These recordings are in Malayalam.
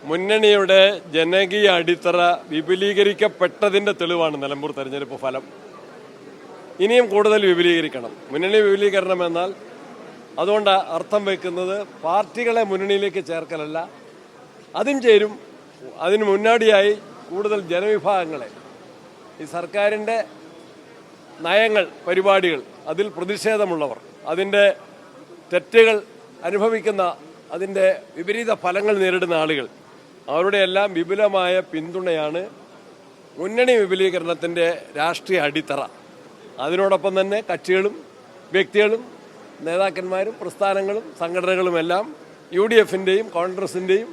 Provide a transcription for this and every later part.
മുന്നണിയുടെ ജനകീയ അടിത്തറ വിപുലീകരിക്കപ്പെട്ടതിൻ്റെ തെളിവാണ് നിലമ്പൂർ തെരഞ്ഞെടുപ്പ് ഫലം. ഇനിയും കൂടുതൽ വിപുലീകരിക്കണം. മുന്നണി വിപുലീകരണം എന്നാൽ അതുകൊണ്ട് അർത്ഥം വയ്ക്കുന്നത് പാർട്ടികളെ മുന്നണിയിലേക്ക് ചേർക്കലല്ല, അതും ചേരും. അതിന് മുന്നോടിയായി കൂടുതൽ ജനവിഭാഗങ്ങളെ, ഈ സർക്കാരിൻ്റെ നയങ്ങൾ, പരിപാടികൾ, അതിൽ പ്രതിഷേധമുള്ളവർ, അതിൻ്റെ തെറ്റുകൾ അനുഭവിക്കുന്ന, അതിൻ്റെ വിപരീത ഫലങ്ങൾ നേരിടുന്ന ആളുകൾ, അവരുടെ എല്ലാം വിപുലമായ പിന്തുണയാണ് മുന്നണി വിപുലീകരണത്തിൻ്റെ രാഷ്ട്രീയ അടിത്തറ. അതിനോടൊപ്പം തന്നെ കക്ഷികളും വ്യക്തികളും നേതാക്കന്മാരും പ്രസ്ഥാനങ്ങളും സംഘടനകളുമെല്ലാം UDF-ൻ്റെയും കോൺഗ്രസിൻ്റെയും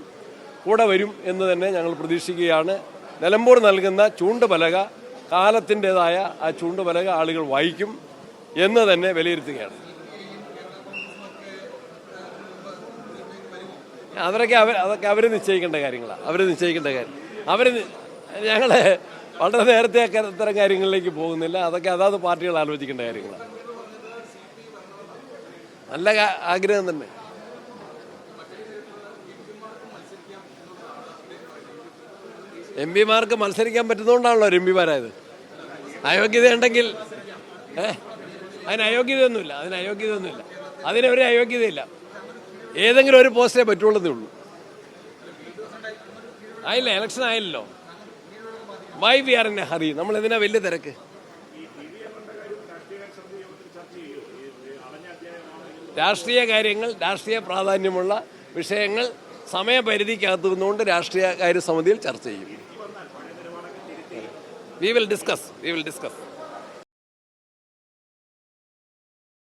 കൂടെ വരും എന്ന് തന്നെ ഞങ്ങൾ പ്രതീക്ഷിക്കുകയാണ്. നിലമ്പൂർ നൽകുന്ന ചൂണ്ടുപലക, കാലത്തിൻ്റെതായ ആ ചൂണ്ടുപലക ആളുകൾ വായിക്കും എന്ന് തന്നെ വിലയിരുത്തുകയാണ്. അതൊക്കെ അവർ നിശ്ചയിക്കേണ്ട കാര്യങ്ങളാണ്. ഞങ്ങൾ വളരെ നേരത്തെ ഇത്തരം കാര്യങ്ങളിലേക്ക് പോകുന്നില്ല. അതൊക്കെ അതാത് പാർട്ടികൾ ആലോചിക്കേണ്ട കാര്യങ്ങളാണ്. നല്ല ആഗ്രഹം തന്നെ. MP-മാർക്ക് മത്സരിക്കാൻ പറ്റുന്നതുകൊണ്ടാണല്ലോ MP-മാരായത്. അയോഗ്യതയുണ്ടെങ്കിൽ അതിന് അയോഗ്യതയൊന്നുമില്ല. അതിനൊരു അയോഗ്യതയില്ല. ഏതെങ്കിലും ഒരു പോസ്റ്റേ പറ്റുള്ളതേ ഉള്ളൂ. ആയില്ല, ഇലക്ഷൻ ആയില്ലല്ലോ. Why we are in a hurry? നമ്മൾ ഇതിനാ വലിയ തിരക്ക്? രാഷ്ട്രീയ കാര്യങ്ങൾ, രാഷ്ട്രീയ പ്രാധാന്യമുള്ള വിഷയങ്ങൾ സമയപരിധിക്കകത്ത് നിന്നുകൊണ്ട് രാഷ്ട്രീയ കാര്യ സമിതിയിൽ ചർച്ച ചെയ്യും. We will discuss.